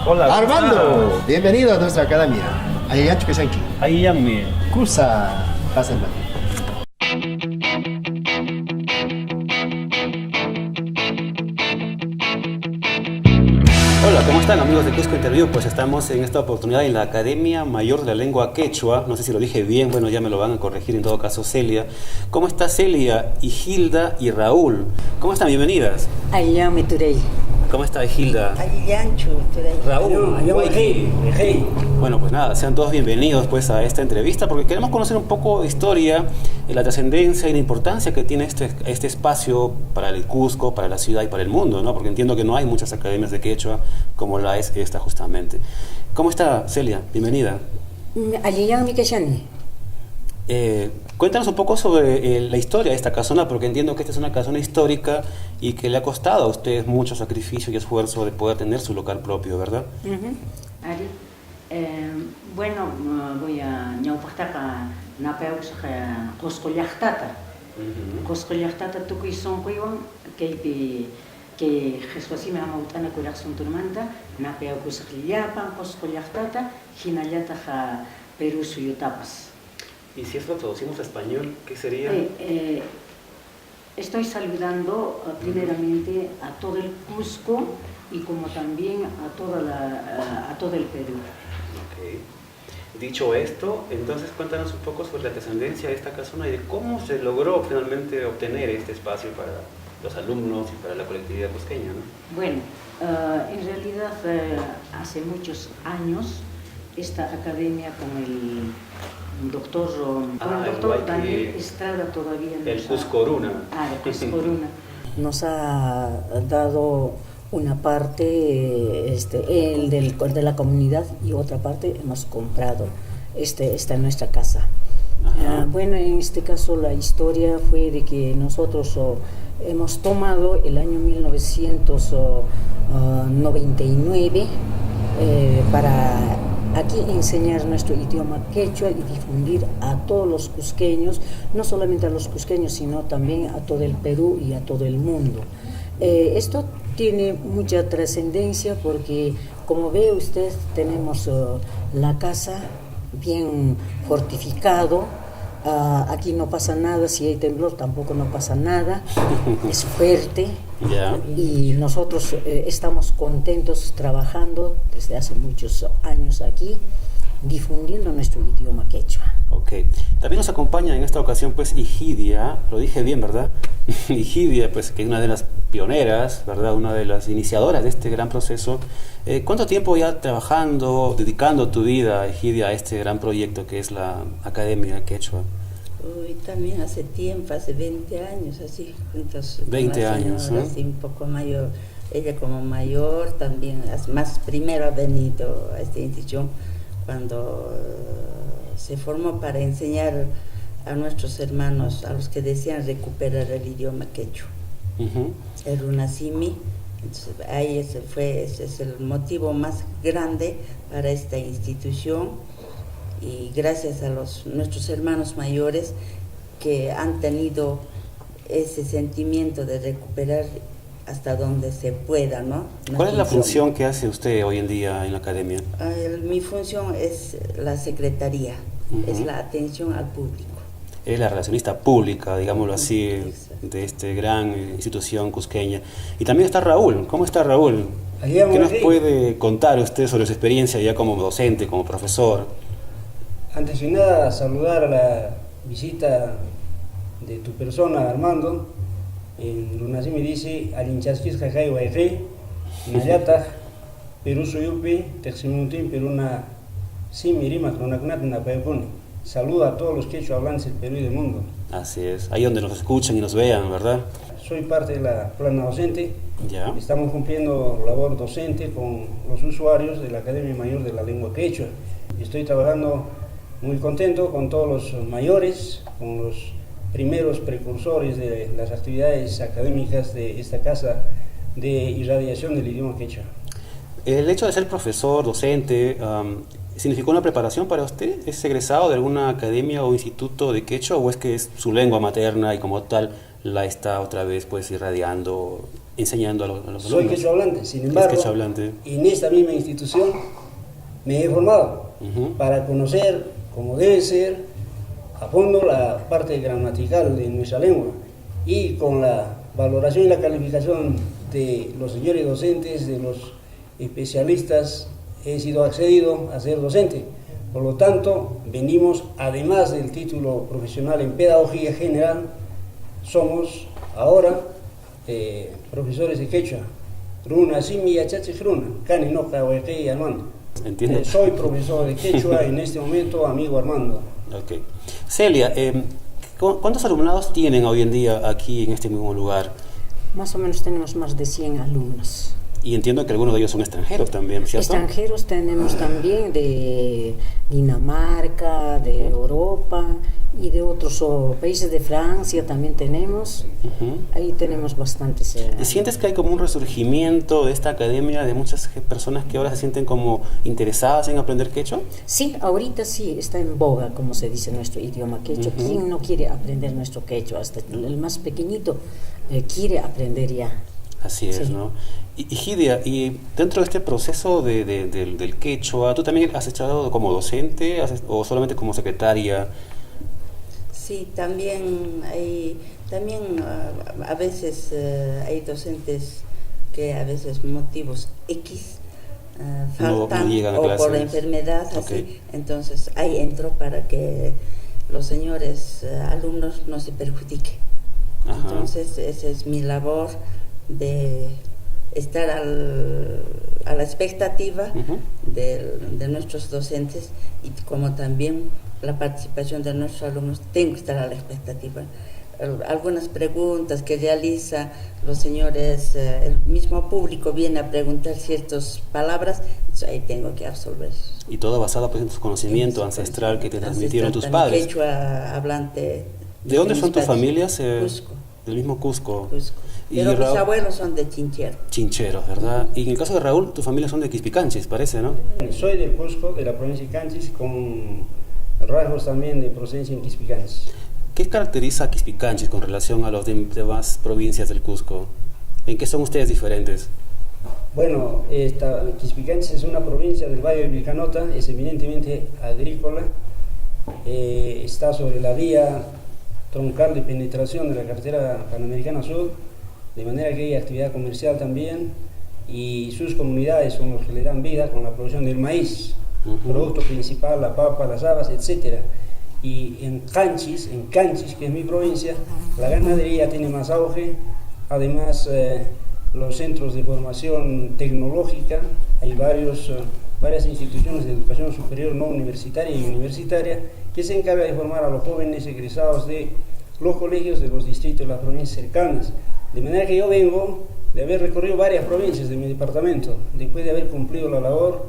Hola. Armando, bienvenido a nuestra academia. Ayayanchu Kesanki. Ayyanmi. Cursa Pasenba. Hola, ¿cómo están amigos de Cusco Interview? Pues estamos en esta oportunidad en la Academia Mayor de la Lengua Quechua. No sé si lo dije bien, bueno, ya me lo van a corregir en todo caso Celia. ¿Cómo está Celia, Hilda y Raúl? ¿Cómo están? Bienvenidas. Ayyanmi Turey. ¿Cómo está Hilda? Ayayanchu Turey. Raúl. Bueno, pues nada, sean todos bienvenidos pues a esta entrevista porque queremos conocer un poco de historia, la trascendencia y la importancia que tiene este espacio para el Cusco, para la ciudad y para el mundo, ¿no? Porque entiendo que no hay muchas academias de quechua como la es esta justamente. ¿Cómo está Celia? Bienvenida. Ayayanmi Keshani. Cuéntanos un poco sobre la historia de esta casona, porque entiendo que esta es una casona histórica y que le ha costado a ustedes mucho sacrificio y esfuerzo de poder tener su local propio, ¿verdad? Ari, bueno, voy a ñawpaqtaqa napayuqsqa Qusqullaqtata. Qusqullaqtata tukuy sunquywan kaypi que Jesuasimi hamawt'ana kuraq sunturmanta napayuqsaq llapan Qusqullaqtata hinallataqa Perú suyutapas. Y si esto lo traducimos a español, ¿qué sería? Estoy saludando primeramente a todo el Cusco y como también a todo el Perú. Okay. Dicho esto, entonces cuéntanos un poco sobre la trascendencia de esta casona y de cómo se logró finalmente obtener este espacio para los alumnos y para la colectividad cusqueña, ¿no? Bueno, en realidad hace muchos años esta academia con el doctor Daniel Estrada todavía el Cuscoruna. El Cuscoruna. Nos ha dado una parte él de la comunidad y otra parte hemos comprado esta en nuestra casa. Bueno, en este caso la historia fue de que nosotros hemos tomado el año 1999 para aquí enseñar nuestro idioma quechua y difundir a todos los cusqueños, no solamente a los cusqueños, sino también a todo el Perú y a todo el mundo. Esto tiene mucha trascendencia porque, como ve usted, tenemos la casa bien fortificado. Aquí no pasa nada, si hay temblor tampoco no pasa nada, es fuerte. Y nosotros estamos contentos trabajando desde hace muchos años aquí, difundiendo nuestro idioma quechua. Ok, también nos acompaña en esta ocasión pues Hidia, lo dije bien, ¿verdad? Hidia, pues que es una de las pioneras, ¿verdad? Una de las iniciadoras de este gran proceso. ¿Cuánto tiempo ya trabajando, dedicando tu vida, Hidia, a este gran proyecto que es la Academia Quechua? También hace tiempo, hace 20 años, así, juntos. 20 años, ¿no? Así un poco mayor. Ella como mayor también, más primero ha venido a esta institución cuando se formó para enseñar a nuestros hermanos, a los que desean recuperar el idioma quechua. El Runasimi. Entonces, ahí ese es el motivo más grande para esta institución. Y gracias a nuestros hermanos mayores que han tenido ese sentimiento de recuperar hasta donde se pueda, ¿no? ¿Cuál es la función que hace usted hoy en día en la academia? Mi función es la secretaría, es la atención al público. Es la relacionista pública, digámoslo así, de esta gran institución cusqueña. Y también está Raúl. ¿Cómo está Raúl? ¿Qué nos puede contar usted sobre su experiencia ya como docente, como profesor? Antes de nada, saludar a la visita de tu persona, Armando. En Runasimi dice, Alinchaskis Jajay Guayre, Nayata, Perú Suyupi, Teximutin, Peruna Simirima, Cronacnat, Napaypuni. Saluda a todos los quechua hablantes del Perú y del mundo. Así es, ahí donde nos escuchan y nos vean, ¿verdad? Soy parte de la plana docente. Ya. Estamos cumpliendo labor docente con los usuarios de la Academia Mayor de la Lengua Quechua. Estoy trabajando muy contento con todos los mayores, con los primeros precursores de las actividades académicas de esta casa de irradiación del idioma quechua. El hecho de ser profesor, docente, ¿significó una preparación para usted? ¿Es egresado de alguna academia o instituto de quechua o es que es su lengua materna y como tal la está otra vez pues irradiando enseñando a los alumnos. Soy quechua hablante, sin embargo, quechua hablante. En esta misma institución me he formado para conocer cómo debe ser a fondo la parte gramatical de nuestra lengua, y con la valoración y la calificación de los señores docentes, de los especialistas, he sido accedido a ser docente. Por lo tanto, venimos, además del título profesional en Pedagogía General, somos ahora profesores de quechua. Runa, simi, yachachi, runa, cani, noja, hueque, Armando. Entiendo. Soy profesor de quechua en este momento, amigo Armando. Ok. Celia, ¿cuántos alumnados tienen hoy en día aquí en este mismo lugar? Más o menos tenemos más de 100 alumnos. Y entiendo que algunos de ellos son extranjeros también, ¿cierto? Extranjeros tenemos también de Dinamarca, de Europa y de otros países, de Francia también tenemos. Ahí tenemos bastantes. ¿Sientes que hay como un resurgimiento de esta academia, de muchas personas que ahora se sienten como interesadas en aprender quechua? Sí, ahorita sí está en boga, como se dice, nuestro idioma quechua. ¿Quién no quiere aprender nuestro quechua? Hasta el más pequeñito quiere aprender ya. Así es, sí. ¿no? Y Gidia, y dentro de este proceso del quechua, ¿tú también has estado como docente o solamente como secretaria? Sí, también a veces hay docentes que a veces motivos X faltan, no llegan a o clases. por enfermedad, Okay. así. Entonces ahí entro para que los señores alumnos no se perjudiquen. Ajá. Entonces esa es mi labor, de estar a la expectativa de nuestros docentes, y como también la participación de nuestros alumnos, tengo que estar a la expectativa. Algunas preguntas que realiza los señores, el mismo público viene a preguntar ciertas palabras, ahí tengo que absolver. Y todo basado pues, en tu conocimiento ancestral que te transmitieron tus padres. Quechua hablante. ¿De dónde son tus familias? Cusco. Del mismo Cusco. Cusco. Pero mis abuelos son de Chinchero. Chincheros, ¿verdad? Y en el caso de Raúl, tu familia son de Quispicanchis, parece, ¿no? Soy del Cusco, de la provincia de Canchis, con rasgos también de procedencia en Quispicanchis. ¿Qué caracteriza a Quispicanchis con relación a las demás provincias del Cusco? ¿En qué son ustedes diferentes? Bueno, Quispicanchis es una provincia del Valle de Vilcanota, es eminentemente agrícola, está sobre la vía troncal de penetración de la carretera Panamericana Sur, de manera que hay actividad comercial también, y sus comunidades son los que le dan vida con la producción del maíz, producto principal, la papa, las habas, etc. Y en Canchis, que es mi provincia, la ganadería tiene más auge, además los centros de formación tecnológica, hay varias instituciones de educación superior no universitaria y universitaria que se encargan de formar a los jóvenes egresados de los colegios de los distritos de las provincias cercanas. De manera que yo vengo de haber recorrido varias provincias de mi departamento, después de haber cumplido la labor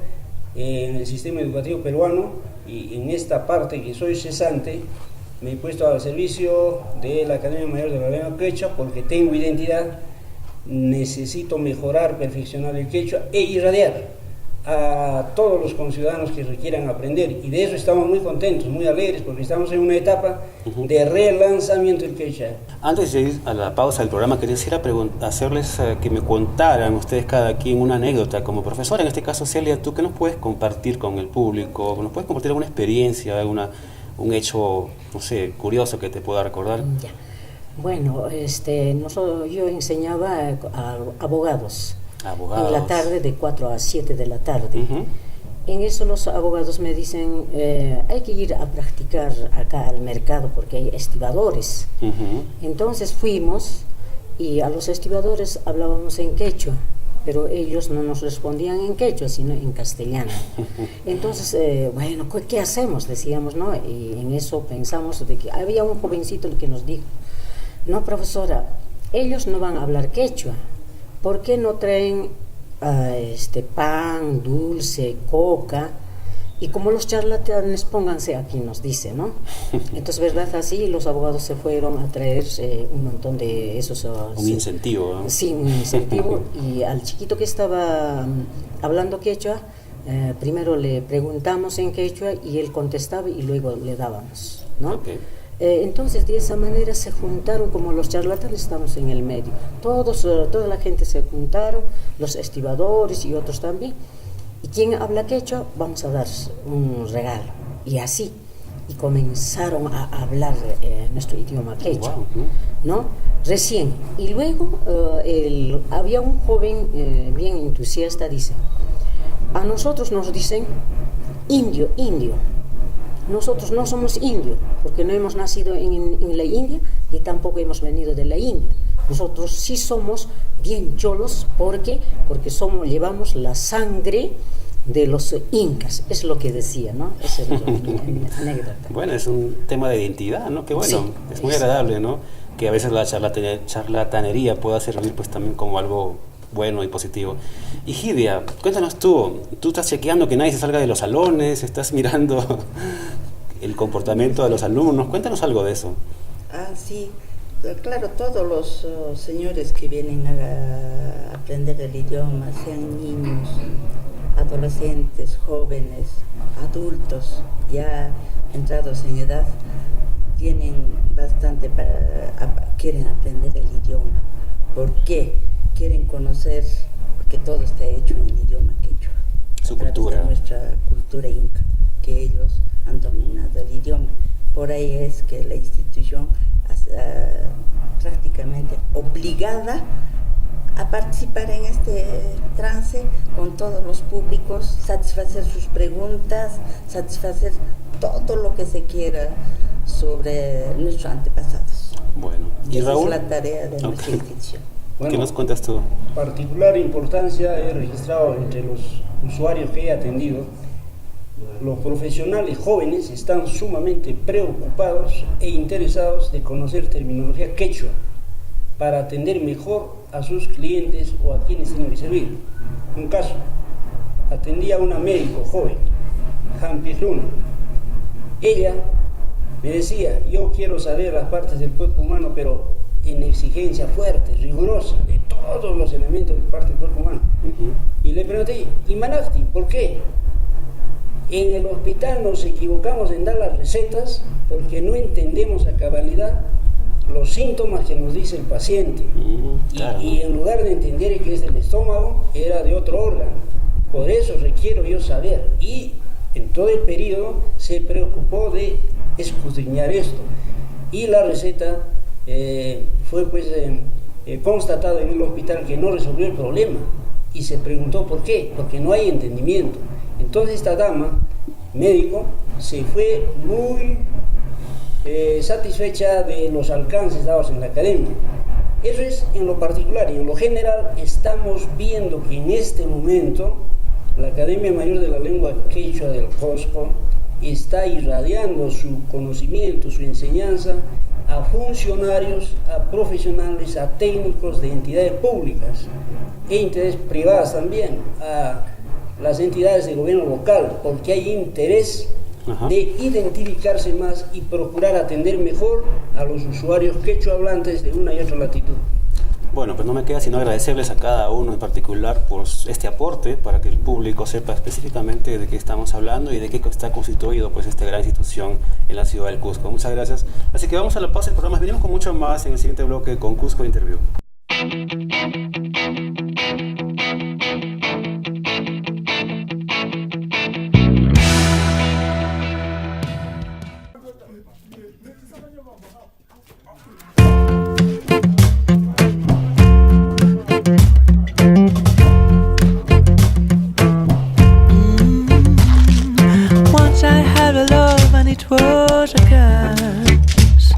en el sistema educativo peruano, y en esta parte que soy cesante me he puesto al servicio de la Academia Mayor de la Lengua Quechua porque tengo identidad, necesito mejorar, perfeccionar el quechua e irradiar a todos los conciudadanos que requieran aprender, y de eso estamos muy contentos, muy alegres, porque estamos en una etapa de relanzamiento del quechua. Antes de ir a la pausa del programa, quisiera hacerles que me contaran ustedes cada quien una anécdota como profesora. En este caso, Celia, ¿tú qué nos puedes compartir con el público? ¿Nos puedes compartir alguna experiencia, un hecho, no sé, curioso que te pueda recordar? Ya. Bueno, yo enseñaba a abogados. En la tarde, de 4 a 7 de la tarde. En eso los abogados me dicen, hay que ir a practicar acá al mercado porque hay estibadores. Entonces fuimos y a los estibadores hablábamos en quechua, pero ellos no nos respondían en quechua, sino en castellano. Entonces, bueno, ¿qué hacemos? Decíamos, ¿no? Y en eso pensamos de que había un jovencito que nos dijo, no, profesora, ellos no van a hablar quechua. ¿Por qué no traen pan, dulce, coca? Y como los charlatanes, pónganse aquí, nos dice, ¿no? Entonces, ¿verdad? Así los abogados se fueron a traer un montón de esos... un incentivo, ¿no? Sí, un incentivo. Y al chiquito que estaba hablando quechua, primero le preguntamos en quechua y él contestaba y luego le dábamos, ¿no? Okay. Entonces de esa manera se juntaron, como los charlatanes estamos en el medio, toda la gente se juntaron, los estibadores y otros también, y quien habla quechua vamos a dar un regalo, y así, y comenzaron a hablar nuestro idioma quechua, ¿no? Recién, y luego había un joven bien entusiasta, dice, a nosotros nos dicen indio, indio. Nosotros no somos indios, porque no hemos nacido en la India, ni tampoco hemos venido de la India. Nosotros sí somos bien cholos, porque llevamos la sangre de los incas, es lo que decía, ¿no? Esa es mi anécdota. Bueno, es un tema de identidad, ¿no? Que bueno, sí, es muy agradable, ¿no? Que a veces la charlatanería pueda servir pues también como algo bueno y positivo. Y Gidia, cuéntanos tú estás chequeando que nadie se salga de los salones, estás mirando el comportamiento de los alumnos, cuéntanos algo de eso. Sí, claro, todos los señores que vienen a aprender el idioma, sean niños, adolescentes, jóvenes, adultos, ya entrados en edad, tienen bastante quieren aprender el idioma. ¿Por qué? Quieren conocer, porque todo está hecho en el idioma quechua, su cultura, nuestra cultura inca, que ellos han dominado el idioma. Por ahí es que la institución prácticamente obligada a participar en este trance con todos los públicos, satisfacer sus preguntas, satisfacer todo lo que se quiera sobre nuestros antepasados. Bueno, y esa Raúl, es la tarea de nuestra institución. Bueno, ¿qué nos cuentas tú? Particular importancia he registrado entre los usuarios que he atendido. Los profesionales jóvenes están sumamente preocupados e interesados de conocer terminología quechua para atender mejor a sus clientes o a quienes tienen que servir. Un caso, atendí a una médico joven, Jampi Luna. Ella me decía, yo quiero saber las partes del cuerpo humano, pero en exigencia fuerte, rigurosa, de todos los elementos de parte del cuerpo humano. Y le pregunté, ¿y Manafti, por qué? En el hospital nos equivocamos en dar las recetas porque no entendemos a cabalidad los síntomas que nos dice el paciente. Claro. Y en lugar de entender que es del estómago, era de otro órgano. Por eso requiero yo saber. Y en todo el periodo se preocupó de escudriñar esto. Y la receta fue pues constatado en el hospital que no resolvió el problema. Y se preguntó por qué, porque no hay entendimiento. Entonces esta dama, médico, se fue muy satisfecha de los alcances dados en la academia. Eso es en lo particular, y en lo general estamos viendo que en este momento la Academia Mayor de la Lengua Quechua del Cusco está irradiando su conocimiento, su enseñanza a funcionarios, a profesionales, a técnicos de entidades públicas e entidades privadas también, a las entidades de gobierno local, porque hay interés de identificarse más y procurar atender mejor a los usuarios quechua hablantes de una y otra latitud. Bueno, pues no me queda sino agradecerles a cada uno en particular por este aporte para que el público sepa específicamente de qué estamos hablando y de qué está constituido pues esta gran institución en la ciudad del Cusco. Muchas gracias. Así que vamos a la pausa del programa. Venimos con mucho más en el siguiente bloque con Cusco Interview. Was a curse,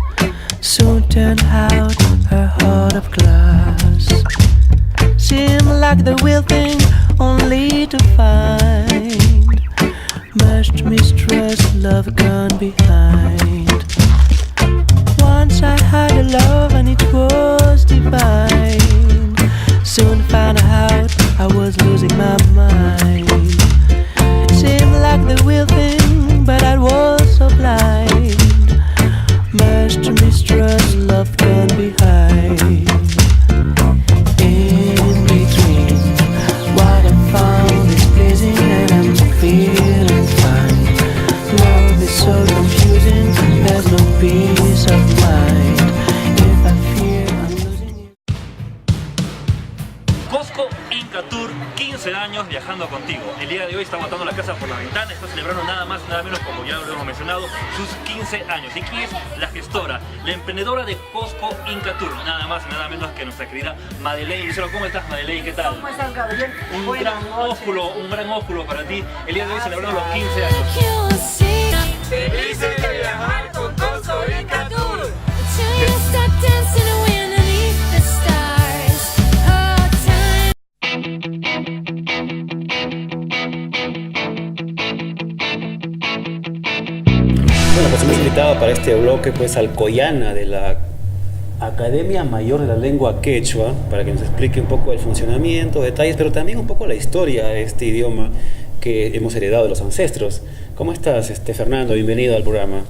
soon turned out her heart of glass. Seemed like the real thing, only to find much mistrust, love gone behind. Once I had a love and it was divine. Soon found out I was losing my mind. Seemed like the real thing, but I was so blind. Much to mistrust, love gone behind. In between, what I found is pleasing and I'm feeling fine. Love is so world confusing. There's no peace of mind if I fear I'm losing you. Cusco Inca Tour, 15 años viajando contigo. El día de hoy está botando la casa por la ventana, está celebrando nada más, nada menos, como ya lo hemos mencionado, sus 15 años. ¿Y quién es la gestora, la emprendedora de Cusco Inca Tour? Nada más y nada menos que nuestra querida Madeleine Lucero. ¿Cómo estás, Madeleine? ¿Qué tal? ¿Cómo estás, Gabriel? Un gran ósculo para ti. El día de hoy celebrando los 15 años. ¡Felices de viajar con Cusco Inca Tour! Bueno, pues hemos invitado para este bloque pues al Coyana de la Academia Mayor de la Lengua Quechua para que nos explique un poco el funcionamiento, detalles, pero también un poco la historia de este idioma que hemos heredado de los ancestros. ¿Cómo estás, Fernando? Bienvenido al programa.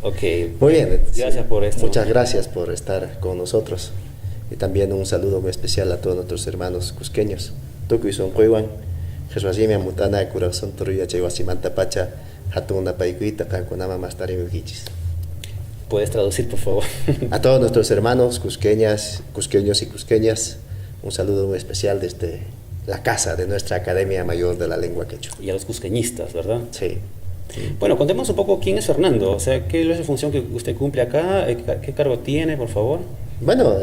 Ok. Muy bien. Gracias por esto. Muchas gracias por estar con nosotros. Y también un saludo muy especial a todos nuestros hermanos cusqueños. Tukuy son Cuiwan, Jesús Mutana, Corazón Torilla, Chehuasimanta Pacha, Hatuna Paikuita, Canconama Mastarimuquichis. ¿Puedes traducir, por favor? A todos nuestros hermanos cusqueños y cusqueñas, un saludo muy especial desde la casa de nuestra Academia Mayor de la Lengua Quechua. Y a los cusqueñistas, ¿verdad? Sí. Bueno, contemos un poco quién es Fernando, o sea, qué es la función que usted cumple acá, qué cargo tiene, por favor. Bueno,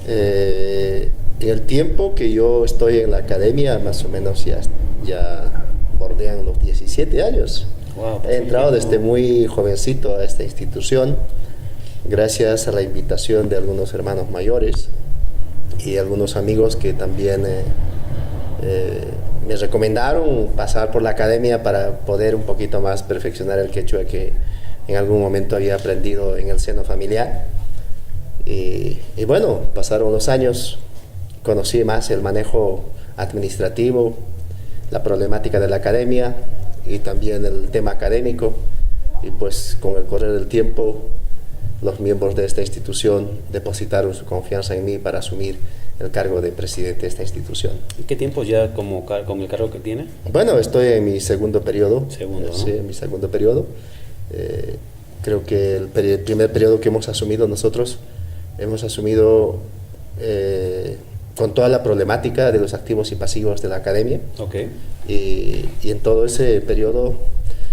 el tiempo que yo estoy en la academia, más o menos ya bordean los 17 años. Wow, he entrado desde muy jovencito a esta institución, gracias a la invitación de algunos hermanos mayores y algunos amigos que también me recomendaron pasar por la academia para poder un poquito más perfeccionar el quechua que en algún momento había aprendido en el seno familiar. Y bueno, pasaron los años, conocí más el manejo administrativo, la problemática de la academia y también el tema académico, y pues con el correr del tiempo los miembros de esta institución depositaron su confianza en mí para asumir el cargo de presidente de esta institución. ¿Y qué tiempo ya como el cargo que tiene? Bueno, estoy en mi segundo periodo. Segundo, ¿no? Sí, en mi segundo periodo. Creo que el primer periodo que hemos asumido nosotros, hemos asumido con toda la problemática de los activos y pasivos de la academia. Okay. Y en todo ese periodo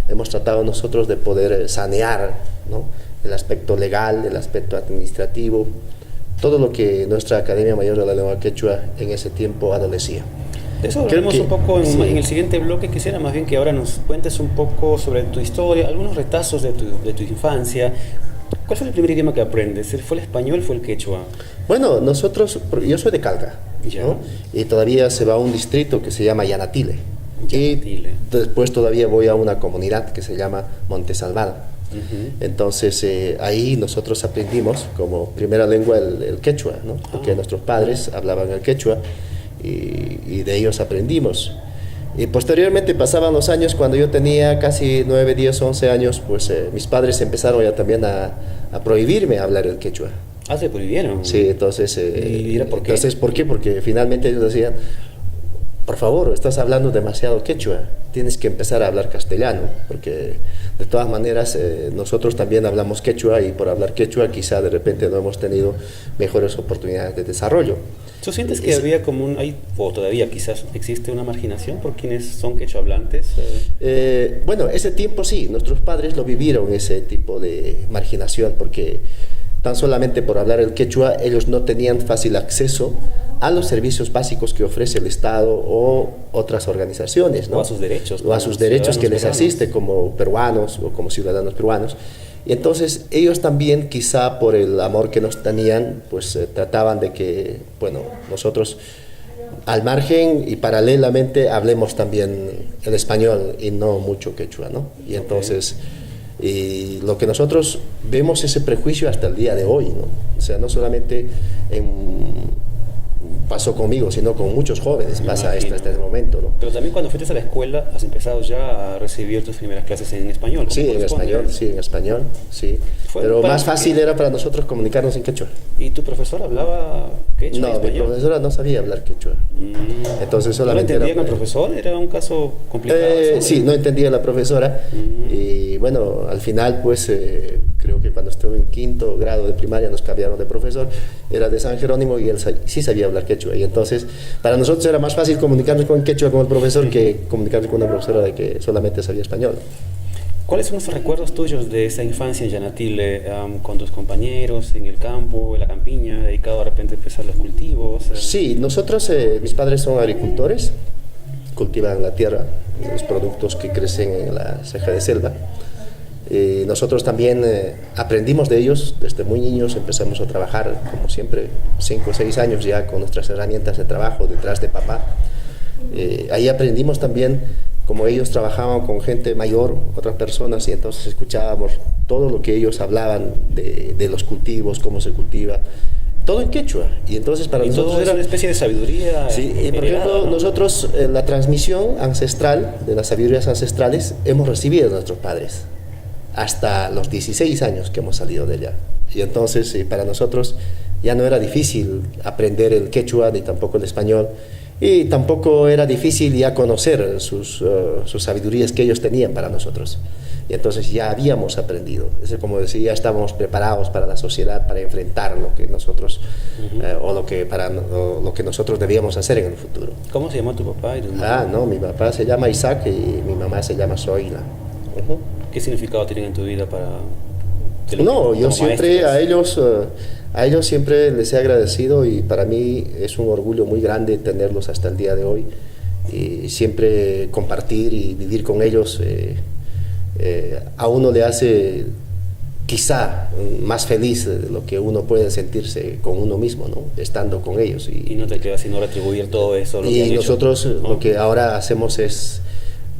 hemos tratado nosotros de poder sanear, ¿no?, el aspecto legal, el aspecto administrativo, todo lo que nuestra Academia Mayor de la Lengua Quechua en ese tiempo adolecía. De eso hablaremos un poco en el siguiente bloque. Quisiera más bien que ahora nos cuentes un poco sobre tu historia, algunos retazos de tu infancia. ¿Cuál fue el primer idioma que aprendes? ¿Fue el español o fue el quechua? Bueno, yo soy de Calca, ¿no? Y todavía se va a un distrito que se llama Yanatile. Y después todavía voy a una comunidad que se llama Montesalval. Entonces ahí nosotros aprendimos como primera lengua el quechua, ¿no? Porque nuestros padres hablaban el quechua y de ellos aprendimos. Y posteriormente pasaban los años, cuando yo tenía casi 9, 10, 11 años, pues mis padres empezaron ya también a prohibirme hablar el quechua. Ah, ¿se prohibieron? Sí, entonces... ¿Y era por qué? Entonces, ¿por qué? Porque finalmente ellos decían, por favor, estás hablando demasiado quechua, tienes que empezar a hablar castellano, porque de todas maneras nosotros también hablamos quechua, y por hablar quechua quizá de repente no hemos tenido mejores oportunidades de desarrollo. ¿Tú sientes que había como o todavía quizás existe una marginación por quienes son quechua hablantes? Bueno, ese tiempo sí, nuestros padres lo vivieron, ese tipo de marginación, porque tan solamente por hablar el quechua ellos no tenían fácil acceso a los servicios básicos que ofrece el Estado o otras organizaciones, ¿no? O a sus derechos. O a sus derechos que les asiste como peruanos o como ciudadanos peruanos. Y entonces ellos también, quizá por el amor que nos tenían, pues trataban de que, bueno, nosotros al margen y paralelamente hablemos también el español y no mucho quechua, ¿no? Y entonces, y lo que nosotros vemos ese prejuicio hasta el día de hoy, ¿no? O sea, no solamente pasó conmigo, sino con muchos jóvenes pasa hasta este momento, ¿no? Pero también cuando fuiste a la escuela has empezado ya a recibir tus primeras clases en español. Sí, en español, sí. Pero más fácil era para nosotros comunicarnos en quechua. ¿Y tu profesor hablaba quechua? No, mi profesora no sabía hablar quechua. Entonces solamente ¿No entendía con el profesor? ¿Era un caso complicado? Sí, no entendía la profesora. Y bueno, al final pues creo que cuando estuve en quinto grado de primaria nos cambiaron de profesor, era de San Jerónimo y él sí sabía hablar quechua. Y entonces para nosotros era más fácil comunicarnos con quechua con el profesor que comunicarnos con una profesora de que solamente sabía español. ¿Cuáles son los recuerdos tuyos de esa infancia en Yanatile, con tus compañeros en el campo, en la campiña, dedicado de repente a empezar los cultivos? Sí, nosotros, mis padres son agricultores, cultivan la tierra, los productos que crecen en la ceja de selva. Nosotros también aprendimos de ellos desde muy niños, empezamos a trabajar, como siempre, 5 o 6 años ya con nuestras herramientas de trabajo detrás de papá. Ahí aprendimos también como ellos trabajaban con gente mayor, otras personas, y entonces escuchábamos todo lo que ellos hablaban de los cultivos, cómo se cultiva, todo en quechua. Y entonces para nosotros era una especie de sabiduría. Sí, por ejemplo, ¿no? Nosotros la transmisión ancestral, de las sabidurías ancestrales, hemos recibido de nuestros padres, hasta los 16 años que hemos salido de allá. Y entonces para nosotros ya no era difícil aprender el quechua, ni tampoco el español, y tampoco era difícil ya conocer sus sabidurías que ellos tenían para nosotros. Y entonces ya habíamos aprendido. Es como decir, ya estábamos preparados para la sociedad, para enfrentar lo que nosotros, o lo que nosotros debíamos hacer en el futuro. ¿Cómo se llama tu papá y tu mamá? No, mi papá se llama Isaac y mi mamá se llama Zoila. ¿Qué significado tienen en tu vida para...? No, yo siempre a ellos siempre les he agradecido, y para mí es un orgullo muy grande tenerlos hasta el día de hoy, y siempre compartir y vivir con ellos a uno le hace quizá más feliz de lo que uno puede sentirse con uno mismo, ¿no? Estando con ellos. Y no te queda sino retribuir todo eso. Y nosotros lo que ahora hacemos es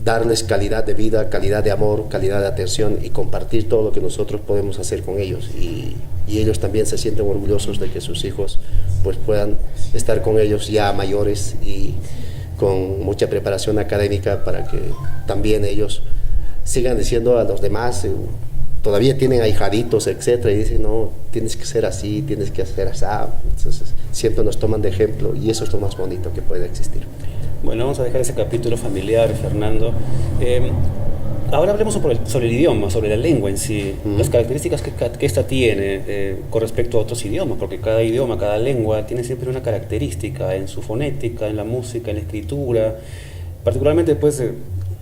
darles calidad de vida, calidad de amor, calidad de atención, y compartir todo lo que nosotros podemos hacer con ellos. Y ellos también se sienten orgullosos de que sus hijos pues puedan estar con ellos ya mayores y con mucha preparación académica, para que también ellos sigan diciendo a los demás, todavía tienen ahijaditos, etcétera, y dicen, no, tienes que ser así, tienes que hacer así. Entonces siempre nos toman de ejemplo, y eso es lo más bonito que puede existir. Bueno, vamos a dejar ese capítulo familiar, Fernando. Ahora hablemos sobre el idioma, sobre la lengua en sí, las características que esta tiene con respecto a otros idiomas, porque cada idioma, cada lengua tiene siempre una característica en su fonética, en la música, en la escritura. Particularmente, pues,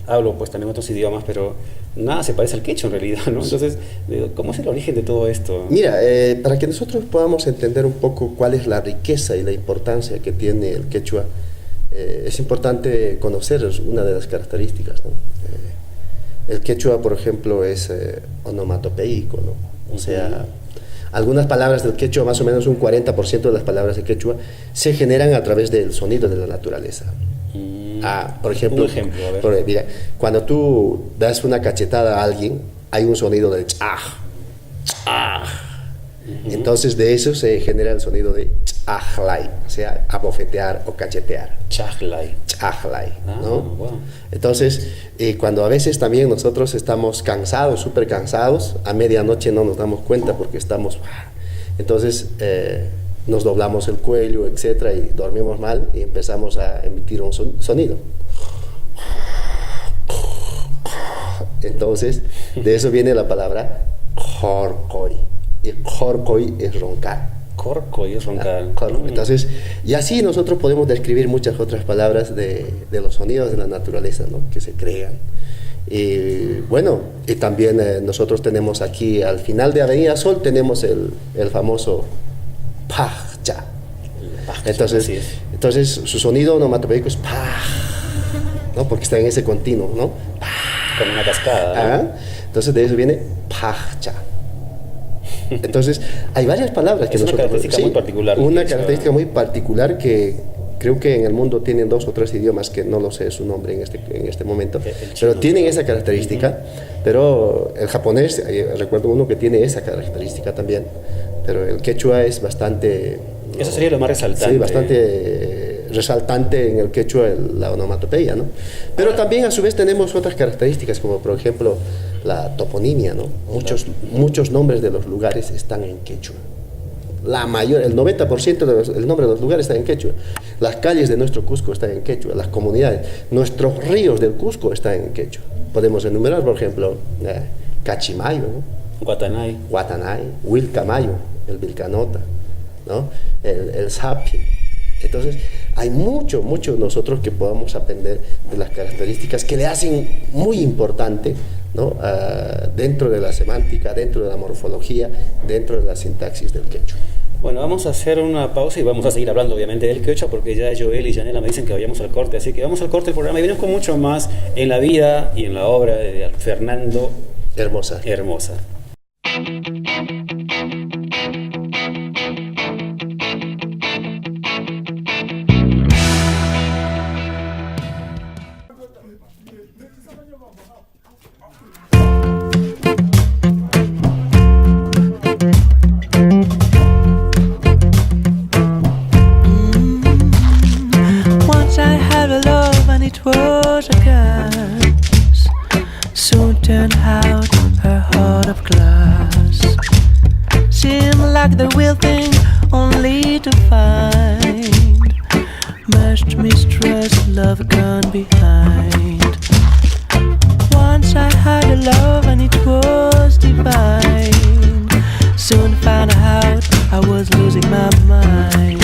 hablo pues también otros idiomas, pero nada se parece al quechua en realidad, ¿no? Entonces, ¿cómo es el origen de todo esto? Mira, para que nosotros podamos entender un poco cuál es la riqueza y la importancia que tiene el quechua, es importante conocer una de las características, ¿no? El quechua, por ejemplo, es onomatopeico, ¿no? O sea, algunas palabras del quechua, más o menos un 40% de las palabras de quechua, se generan a través del sonido de la naturaleza. Por ejemplo, un ejemplo, a ver. Mira, cuando tú das una cachetada a alguien, hay un sonido de chaj, chaj. Entonces de eso se genera el sonido de chajlay, o sea, abofetear o cachetear. Chajlay. Chajlay, ¿no? Wow. Entonces, cuando a veces también nosotros estamos cansados, súper cansados, a medianoche no nos damos cuenta porque estamos... Entonces, nos doblamos el cuello, etcétera, y dormimos mal y empezamos a emitir un sonido. Entonces, de eso viene la palabra jorcoy. Y jorcoy es roncar. Jorcoy es roncar. Entonces, y así nosotros podemos describir muchas otras palabras de los sonidos de la naturaleza, ¿no? Que se crean. Y bueno, y también nosotros tenemos aquí, al final de Avenida Sol, tenemos el famoso pajcha. Entonces su sonido onomatopeico es paj, ¿no? Porque está en ese continuo, ¿no? Como una cascada, ¿no? Entonces de eso viene pajcha. Entonces hay varias palabras que es nosotros... una característica muy particular. Una característica muy particular que creo que en el mundo tienen 2 o 3 idiomas, que no lo sé su nombre en este momento, pero tienen esa característica. Pero el japonés, recuerdo uno que tiene esa característica también, pero el quechua es bastante ¿no? Eso sería lo más resaltante. Sí, bastante resaltante en el quechua la onomatopeya, ¿no? Pero también a su vez tenemos otras características, como por ejemplo la toponimia, ¿no? Muchos nombres de los lugares están en quechua. El 90% del nombre de los lugares está en quechua. Las calles de nuestro Cusco están en quechua, las comunidades, nuestros ríos del Cusco están en quechua. Podemos enumerar, por ejemplo, Cachimayo, ¿no? Guatanay, Huilcamayo, el Vilcanota, ¿no? El Sapi. Entonces, hay mucho nosotros que podamos aprender de las características que le hacen muy importante, ¿no? Dentro de la semántica, dentro de la morfología, dentro de la sintaxis del quechua. Bueno, vamos a hacer una pausa y vamos a seguir hablando obviamente del quechua porque ya Joel y Yanela me dicen que vayamos al corte, así que vamos al corte del programa y venimos con mucho más en la vida y en la obra de Fernando Hermosa. Once I had a love and it was a gas. Soon turned out her heart of glass. Seemed like the real thing, only to find much mistrust, love gone behind. Once I had a love and it was divine. Soon found out I was losing my mind.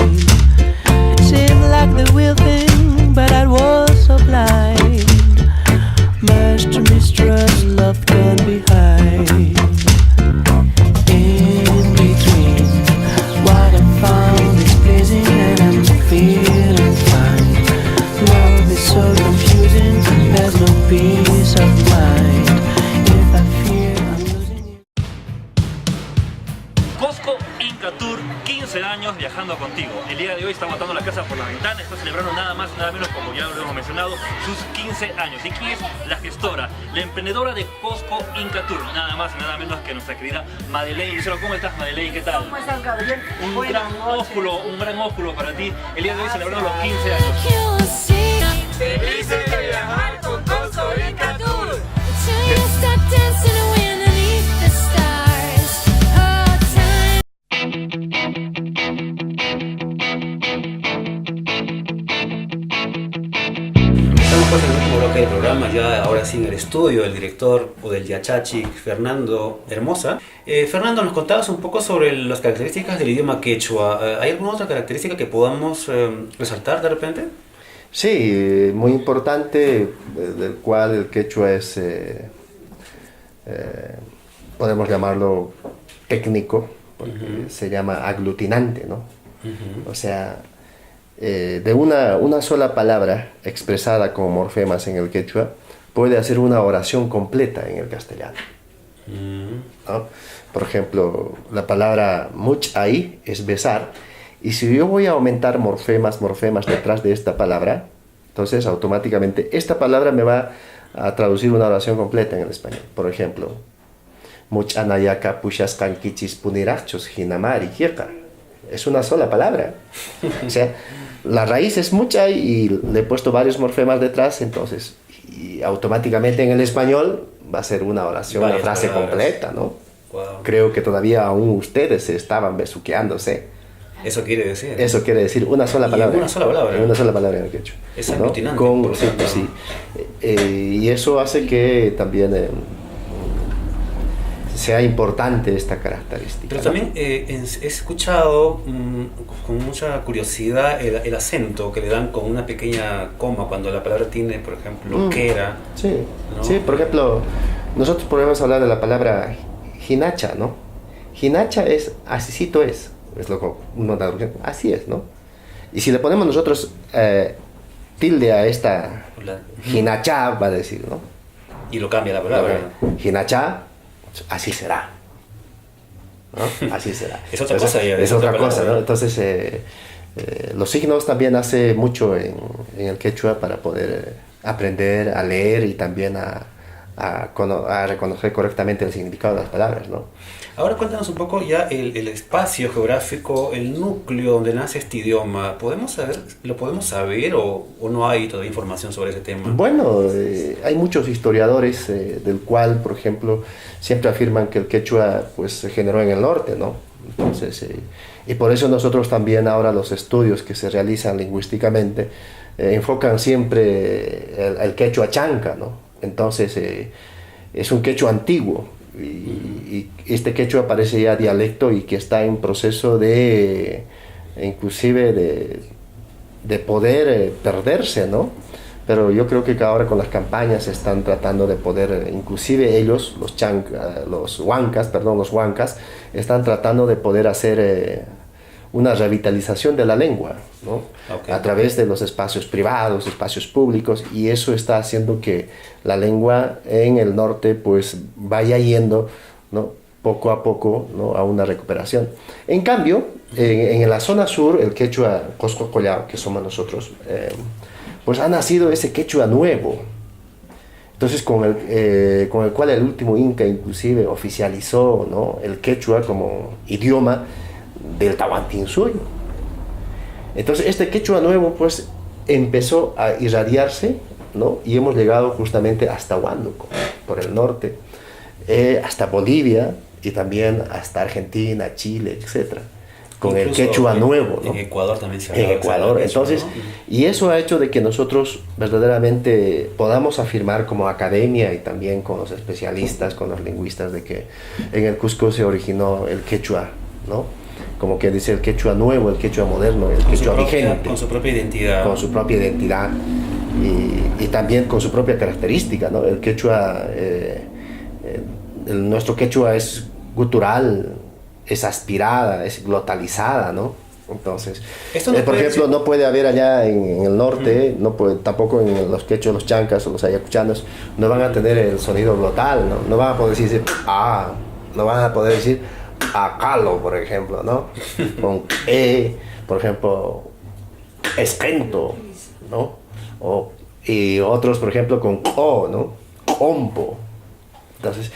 Seemed like the real thing, but I was so blind. Much to mistrust, love gone behind. In between, what I found is pleasing and I'm feeling fine. Love is so confusing, there's no peace of mind. If I fear I'm losing you. Cusco Inca Tour, 15 años viajando contigo. El día de hoy está botando la casa por la ventana, está celebrando nada más y nada menos, como ya lo hemos mencionado, sus 15 años. ¿Y quién es la gestora, la emprendedora de Cusco Inca Tour? Nada más y nada menos que nuestra querida Madeleine Lucero. ¿Cómo estás, Madeleine? ¿Qué tal? ¿Cómo están, caballero? Un gran ósculo para ti. El día de hoy celebrando los 15 años. Felices de viajar con Cusco Inca Tour. Estamos pues en el último bloque del programa, ya ahora sí en el estudio del director o del Yachachi, Fernando Hermosa. Fernando, nos contabas un poco sobre las características del idioma quechua. ¿Hay alguna otra característica que podamos resaltar de repente? Sí, muy importante, del cual el quechua es, podemos llamarlo técnico, porque se llama aglutinante, ¿no? O sea, de una sola palabra expresada con morfemas en el quechua, puede hacer una oración completa en el castellano, ¿no? Por ejemplo, la palabra much'ay es besar, y si yo voy a aumentar morfemas detrás de esta palabra, entonces automáticamente esta palabra me va a traducir una oración completa en el español. Por ejemplo, much'anayaka pushaskan kichis punirachos hinamari kieka. Es una sola palabra. O sea, la raíz es much'ay y le he puesto varios morfemas detrás, entonces y automáticamente en el español va a ser una oración, una frase completa, ¿no? Wow. Creo que todavía aún ustedes estaban besuqueándose. Eso quiere decir. Eso quiere decir una sola palabra. Una sola palabra. Una sola palabra en el quechua. Es ¿no? aglutinante. Sí. Y eso hace que también sea importante esta característica. Pero ¿no? también he escuchado con mucha curiosidad el acento que le dan con una pequeña coma cuando la palabra tiene, por ejemplo, quera. Sí, ¿no? sí, por ejemplo, nosotros podemos hablar de la palabra jinacha, ¿no? Jinacha es, asícito es lo que uno da, así es, ¿no? Y si le ponemos nosotros tilde a esta jinacha, va a decir, ¿no? Y lo cambia la palabra. Jinacha, así será, ¿no? Así será. Es otra Entonces, cosa ya. Es otra cosa, ¿no? Entonces, los signos también hace mucho en el quechua para poder aprender a leer y también a a reconocer correctamente el significado de las palabras, ¿no? Ahora cuéntanos un poco ya el espacio geográfico, el núcleo donde nace este idioma. ¿Lo podemos saber o no hay todavía información sobre ese tema? Bueno, hay muchos historiadores del cual, por ejemplo, siempre afirman que el quechua pues, se generó en el norte, ¿no? Entonces, y por eso nosotros también ahora los estudios que se realizan lingüísticamente enfocan siempre el quechua chanca, ¿no? Entonces, es un quechua antiguo. Y este quechua parece ya dialecto y que está en proceso de inclusive de poder perderse, ¿no? Pero yo creo que ahora con las campañas están tratando de poder, inclusive ellos, los huancas, están tratando de poder hacer una revitalización de la lengua, ¿no? Okay. A través de los espacios privados, espacios públicos, y eso está haciendo que la lengua en el norte pues vaya yendo, ¿no? Poco a poco, ¿no? A una recuperación. En cambio, en la zona sur, el quechua Cosco Collao, que somos nosotros, pues ha nacido ese quechua nuevo. Entonces, con el cual el último Inca inclusive oficializó, ¿no? El quechua como idioma del Tahuantinsuyo. Entonces este quechua nuevo pues empezó a irradiarse, ¿no? Y hemos llegado justamente hasta Huánuco, por el norte, hasta Bolivia y también hasta Argentina, Chile, etc. Con incluso el quechua nuevo, ¿no? En Ecuador también se habla. En Ecuador, entonces, ¿no? Y eso ha hecho de que nosotros verdaderamente podamos afirmar como academia y también con los especialistas, con los lingüistas, de que en el Cusco se originó el quechua, ¿no? Como que dice el quechua nuevo, el quechua moderno, el quechua vigente. Con su propia identidad. Con su propia identidad y también con su propia característica, ¿no? El quechua, nuestro quechua es gutural, es aspirada, es glotalizada, ¿no? Entonces, por ejemplo, no puede haber allá en el norte, no puede, tampoco en los quechos, los chancas o los ayacuchanos, no van a tener el sonido glotal, ¿no? No van a poder decir, no van a poder decir acalo, por ejemplo, ¿no? Con por ejemplo, esquento, ¿no? Y otros, por ejemplo, con o, ¿no? Compo. Entonces,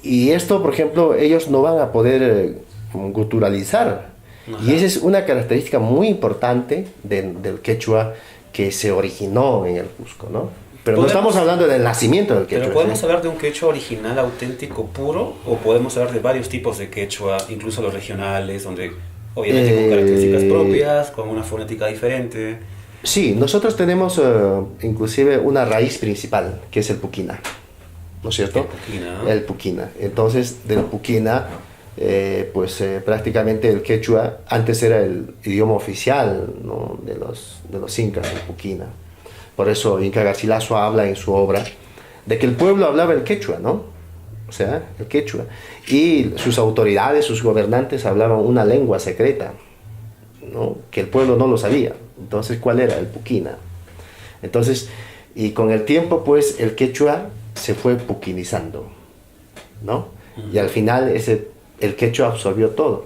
y esto, por ejemplo, ellos no van a poder guturalizar. Ajá. Y esa es una característica muy importante del quechua que se originó en el Cusco, ¿no? Pero no estamos hablando del nacimiento del quechua. ¿Pero podemos hablar de un quechua original, auténtico, puro? ¿O podemos hablar de varios tipos de quechua, incluso los regionales, donde obviamente con características propias, con una fonética diferente? Sí, nosotros tenemos inclusive una raíz principal, que es el puquina, ¿no es cierto? El puquina. Entonces, del puquina, prácticamente el quechua antes era el idioma oficial, ¿no? de los incas, el puquina. Por eso Inca Garcilaso habla en su obra de que el pueblo hablaba el quechua, ¿no? O sea, el quechua. Y sus autoridades, sus gobernantes hablaban una lengua secreta, ¿no? Que el pueblo no lo sabía. Entonces, ¿cuál era? El puquina. Entonces, y con el tiempo, pues, el quechua se fue puquinizando, ¿no? Y al final, el quechua absorbió todo.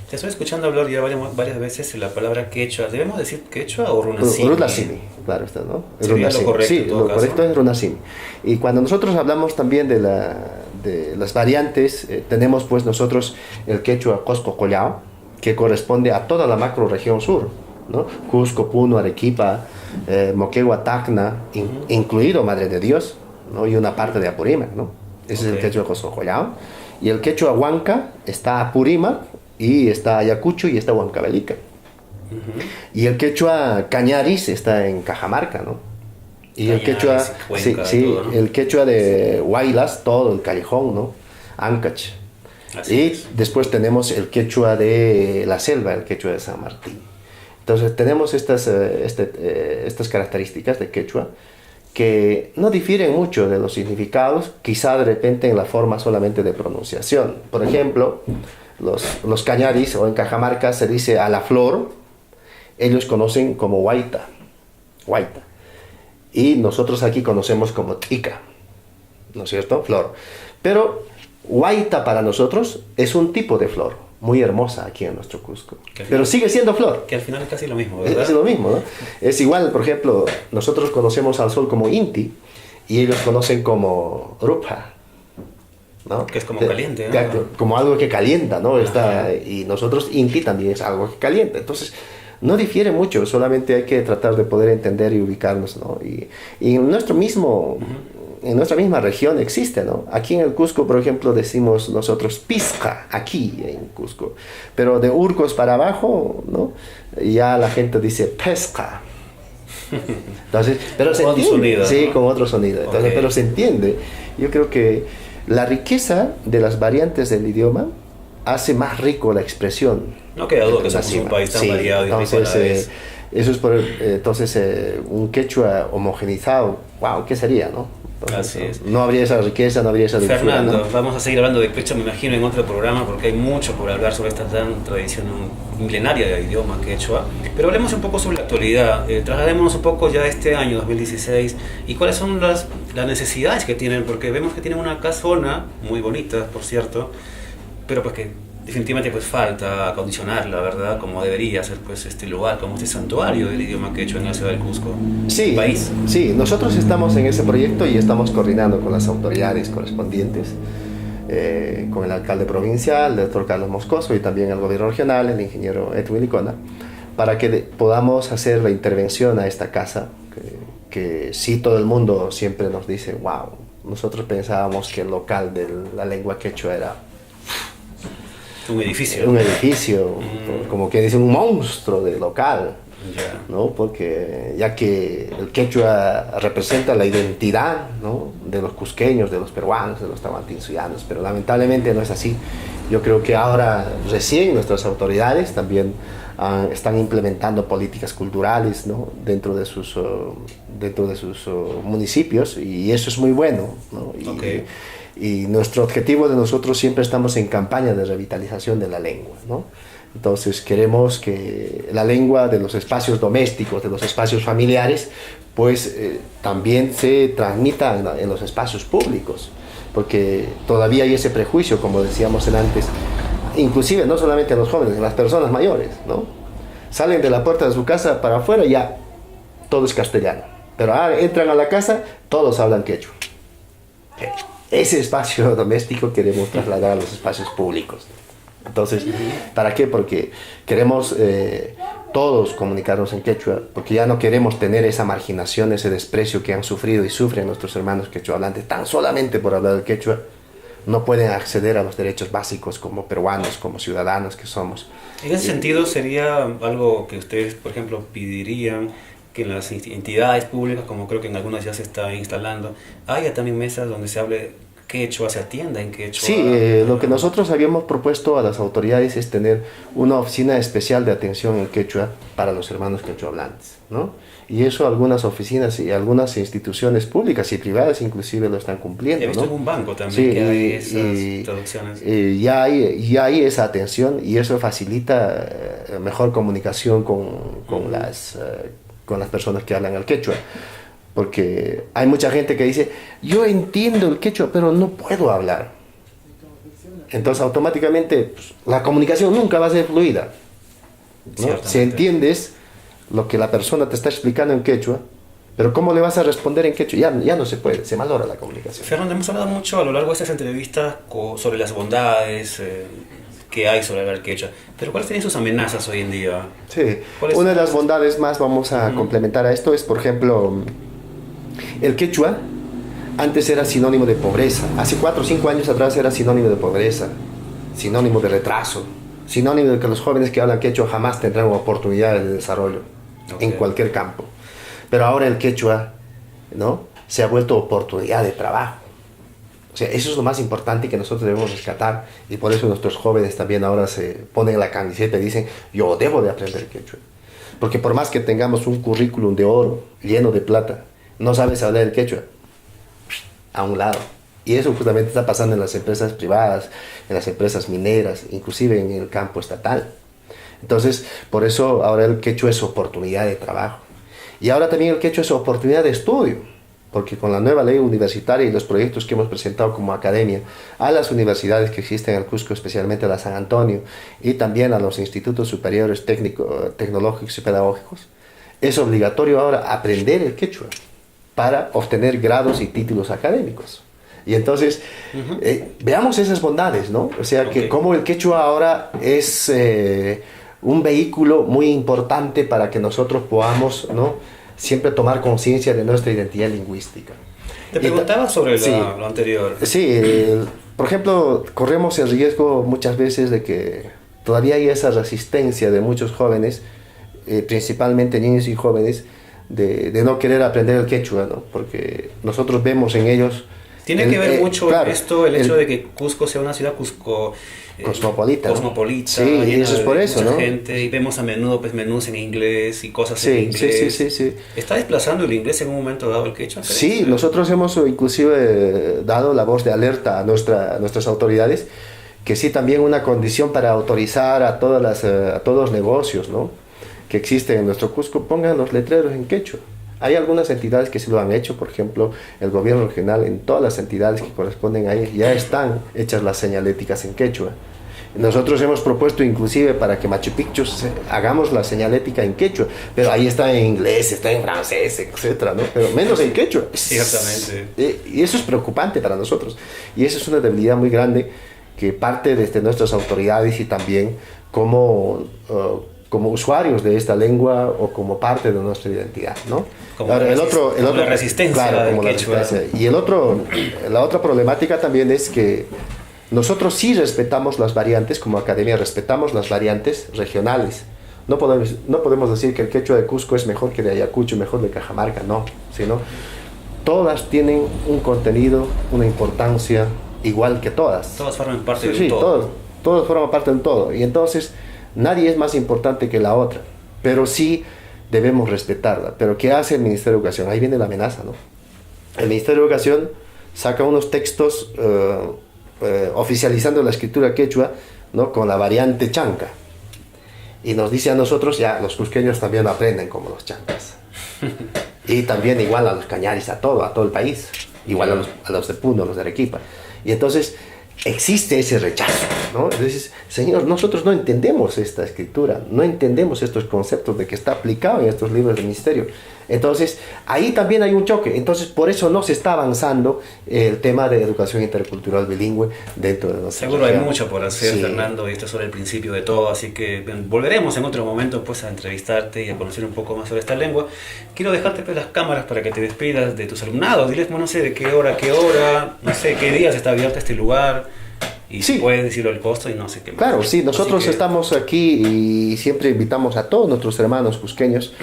Te estoy escuchando hablar ya varias veces la palabra quechua. ¿Debemos decir quechua o runasimi? Runasimi, claro está, ¿no? Sería lo correcto. Sí, lo correcto es runasimi. Y cuando nosotros hablamos también de las variantes, tenemos pues nosotros el quechua Cosco Collao, que corresponde a toda la macrorregión sur, ¿no? Cusco, Puno, Arequipa, Moquegua, Tacna, incluido Madre de Dios, ¿no? Y una parte de Apurímac, ¿no? Ese es el quechua Cosco Collao. Y el quechua Huanca está Apurímac, y está Ayacucho y está Huancavelica. Y el quechua Cañaris está en Cajamarca, ¿no? Y Cañaris, el quechua, Cuenca, todo, ¿no? El quechua de Huaylas, todo el Callejón, ¿no? Ancach. Después tenemos el quechua de la selva, el quechua de San Martín. Entonces tenemos estas características de quechua que no difieren mucho de los significados, quizá de repente en la forma solamente de pronunciación. Por ejemplo, los cañaris, o en Cajamarca se dice a la flor, ellos conocen como huayta, y nosotros aquí conocemos como tica, ¿no es cierto? Flor. Pero huayta para nosotros es un tipo de flor muy hermosa aquí en nuestro Cusco, pero sigue siendo flor. Que al final es casi lo mismo, ¿verdad? Es lo mismo, ¿no? Es igual, por ejemplo, nosotros conocemos al sol como Inti, y ellos conocen como rupa, ¿no? Que es como caliente, ¿no? Como algo que calienta, ¿no? Y nosotros inti también es algo que calienta. Entonces, no difiere mucho, solamente hay que tratar de poder entender y ubicarnos, ¿no? Y en nuestro mismo... En nuestra misma región existe, ¿no? Aquí en el Cusco, por ejemplo, decimos nosotros pizca, aquí en Cusco. Pero de Urcos para abajo, ¿no? Ya la gente dice pesca. Entonces, pero se entiende. Sonido, sí, ¿no? con otro sonido. Entonces, pero se entiende. Yo creo que la riqueza de las variantes del idioma hace más rico la expresión. No queda duda que somos un país tan variado y rico a la vez. Eso es un quechua homogenizado. Wow, ¿qué sería, no? Entonces, así es. No habría esa riqueza, no habría esa dulzura. Fernando, ¿no? vamos a seguir hablando de quechua, me imagino, en otro programa, porque hay mucho por hablar sobre esta tan tradición milenaria del idioma quechua. Pero hablemos un poco sobre la actualidad. Trasladémonos un poco ya a este año 2016 y cuáles son las necesidades que tienen, porque vemos que tienen una casona muy bonita, por cierto, pero pues que definitivamente pues falta acondicionarla, ¿verdad? Como debería ser pues este lugar, como este santuario del idioma quechua en la ciudad del Cusco. Sí, país. Sí, nosotros estamos en ese proyecto y estamos coordinando con las autoridades correspondientes, con el alcalde provincial, el doctor Carlos Moscoso, y también el gobierno regional, el ingeniero Edwin Licona, para que podamos hacer la intervención a esta casa, que sí, todo el mundo siempre nos dice, wow, nosotros pensábamos que el local de la lengua quechua era un edificio. Un edificio, como que dice un monstruo de local, ¿no? Porque ya que el quechua representa la identidad, ¿no? De los cusqueños, de los peruanos, de los tahuantinsuyanos, pero lamentablemente no es así. Yo creo que ahora recién nuestras autoridades también están implementando políticas culturales, ¿no? dentro de sus municipios, y eso es muy bueno, ¿no? Y nuestro objetivo de nosotros siempre estamos en campaña de revitalización de la lengua, ¿no? Entonces queremos que la lengua de los espacios domésticos, de los espacios familiares, pues también se transmita en los espacios públicos, porque todavía hay ese prejuicio, como decíamos antes, inclusive no solamente en los jóvenes, en las personas mayores, ¿no? Salen de la puerta de su casa para afuera, ya todo es castellano, pero entran a la casa, todos hablan quechua. Ese espacio doméstico queremos trasladar a los espacios públicos. Entonces, ¿para qué? Porque queremos todos comunicarnos en quechua, porque ya no queremos tener esa marginación, ese desprecio que han sufrido y sufren nuestros hermanos quechua hablantes. Tan solamente por hablar el quechua no pueden acceder a los derechos básicos como peruanos, como ciudadanos que somos. En ese sentido, ¿sería algo que ustedes, por ejemplo, pedirían que en las entidades públicas, como creo que en algunas ya se está instalando, haya también mesas donde se hable quechua, se atienda en quechua? Sí, lo que nosotros habíamos propuesto a las autoridades es tener una oficina especial de atención en quechua para los hermanos quechua hablantes, ¿no? Y eso algunas oficinas y algunas instituciones públicas y privadas inclusive lo están cumpliendo. He visto ¿no? en un banco también sí, que hay esas traducciones. Ya hay esa atención y eso facilita mejor comunicación con las personas que hablan el quechua. Porque hay mucha gente que dice, yo entiendo el quechua, pero no puedo hablar. Entonces automáticamente pues, la comunicación nunca va a ser fluida, ¿no? Si entiendes lo que la persona te está explicando en quechua, pero ¿cómo le vas a responder en quechua? Ya no se puede, se malora la comunicación. Fernando, hemos hablado mucho a lo largo de estas entrevistas sobre las bondades que hay sobre el quechua, pero ¿cuáles serían sus amenazas hoy en día? Sí, una de las bondades más, vamos a complementar a esto, es por ejemplo, el quechua antes era sinónimo de pobreza. Hace 4 o 5 años atrás era sinónimo de pobreza, sinónimo de retraso, sinónimo de que los jóvenes que hablan quechua jamás tendrán oportunidades de desarrollo en cualquier campo. Pero ahora el quechua, ¿no? Se ha vuelto oportunidad de trabajo. O sea, eso es lo más importante que nosotros debemos rescatar, y por eso nuestros jóvenes también ahora se ponen la camiseta y dicen, yo debo de aprender quechua. Porque por más que tengamos un currículum de oro lleno de plata, no sabes hablar el quechua, a un lado. Y eso justamente está pasando en las empresas privadas, en las empresas mineras, inclusive en el campo estatal. Entonces, por eso ahora el quechua es oportunidad de trabajo. Y ahora también el quechua es oportunidad de estudio, porque con la nueva ley universitaria y los proyectos que hemos presentado como academia a las universidades que existen en el Cusco, especialmente a la San Antonio, y también a los institutos superiores tecnológicos y pedagógicos, es obligatorio ahora aprender el quechua. para obtener grados y títulos académicos. Y entonces, veamos esas bondades, ¿no? O sea, que como el quechua ahora es un vehículo muy importante para que nosotros podamos, ¿no?, siempre tomar conciencia de nuestra identidad lingüística. Te preguntaba sobre lo anterior. Sí, por ejemplo, corremos el riesgo muchas veces de que todavía hay esa resistencia de muchos jóvenes, principalmente niños y jóvenes, de no querer aprender el quechua, ¿no? Porque nosotros vemos en ellos... Tiene que ver mucho esto, el hecho de que Cusco sea una ciudad cosmopolita. Sí, y eso es por eso, mucha ¿no? gente, y vemos a menudo pues, menús en inglés y cosas en Sí, inglés. sí. ¿Está desplazando el inglés en un momento dado el quechua? Sí, nosotros hemos inclusive dado la voz de alerta a nuestras autoridades, que sí, también una condición para autorizar a todos los negocios, ¿no?, que existen en nuestro Cusco, pongan los letreros en quechua. Hay algunas entidades que sí lo han hecho, por ejemplo, el gobierno regional, en todas las entidades que corresponden a ellas, ya están hechas las señaléticas en quechua. Nosotros hemos propuesto inclusive para que Machu Picchu hagamos la señalética en quechua, pero ahí está en inglés, está en francés, etcétera, ¿no? Pero menos en quechua. Exactamente. Y eso es preocupante para nosotros. Y eso es una debilidad muy grande que parte desde nuestras autoridades y también como usuarios de esta lengua o como parte de nuestra identidad, ¿no? Ahora, la resistencia, claro, del como la quechua. resistencia. Y la otra problemática también es que nosotros sí respetamos las variantes, como academia respetamos las variantes regionales. No podemos decir que el quechua de Cusco es mejor que de Ayacucho, mejor de Cajamarca, no, sino todas tienen un contenido, una importancia igual que todas. Todas forman parte de un Sí, todo. todos forman parte del todo. Y entonces nadie es más importante que la otra, pero sí debemos respetarla. Pero ¿qué hace el Ministerio de Educación? Ahí viene la amenaza, ¿no? El Ministerio de Educación saca unos textos oficializando la escritura quechua, ¿no?, con la variante chanca. Y nos dice a nosotros, ya, los cusqueños también aprenden como los chancas. Y también igual a los cañaris, a todo el país. Igual a los de Puno, a los de Arequipa. Y entonces existe ese rechazo, ¿no? Entonces, señor, nosotros no entendemos esta escritura, no entendemos estos conceptos de que está aplicado en estos libros del ministerio. Entonces, ahí también hay un choque. Entonces, por eso no se está avanzando el tema de educación intercultural bilingüe dentro de nuestra Seguro región. hay mucho por hacer, sí, Fernando, y esto es solo el principio de todo, así que volveremos en otro momento pues a entrevistarte y a conocer un poco más sobre esta lengua. Quiero dejarte pues las cámaras para que te despidas de tus alumnados. Diles, no sé, de qué hora, no sé, qué días está abierto este lugar. Y sí, puedes decirlo el costo y no sé qué más. Claro, sí, nosotros estamos aquí y siempre invitamos a todos nuestros hermanos cusqueños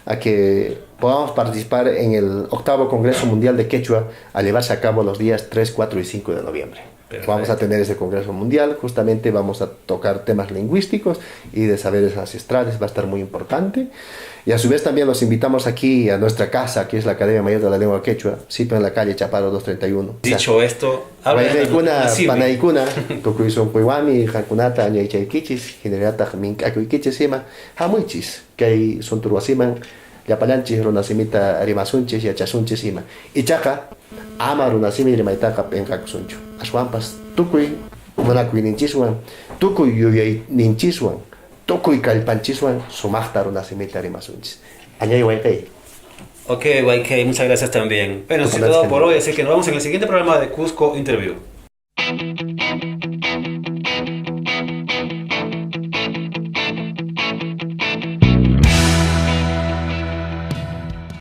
a que podamos participar en el 8º Congreso Mundial de Quechua a llevarse a cabo los días 3, 4 y 5 de noviembre. Perfecto. Vamos a tener ese Congreso Mundial, justamente vamos a tocar temas lingüísticos y de saberes ancestrales, va a estar muy importante. Y a su vez también los invitamos aquí a nuestra casa, que es la Academia Mayor de la Lengua Quechua, sitio en la calle Chaparro 231. Dicho esto, habla de Panaikuna, Tokuison Puiwami, Hankunata, Ñaychaykichis, Generata, Minkakuikichis, Sima, Hamuichis, que hay son Turwasiman, Yapalanchis, Runasimita, Arimasunchis, Yachasunchis, Sima. Y Chaca, Ama Runasimi, Rimaitaka, Penkakusuncho. Ashuampas, Tukui, Monakui Ninchiswan, Tukui Yuyay Ninchiswan, Tukui Kalpanchiswan, Sumachta Runasimita, Arimasunchis. Añay Waikei. Ok, YK, muchas gracias también. Bueno, eso es todo por hoy, así que nos vemos en el siguiente programa de Cusco Interview.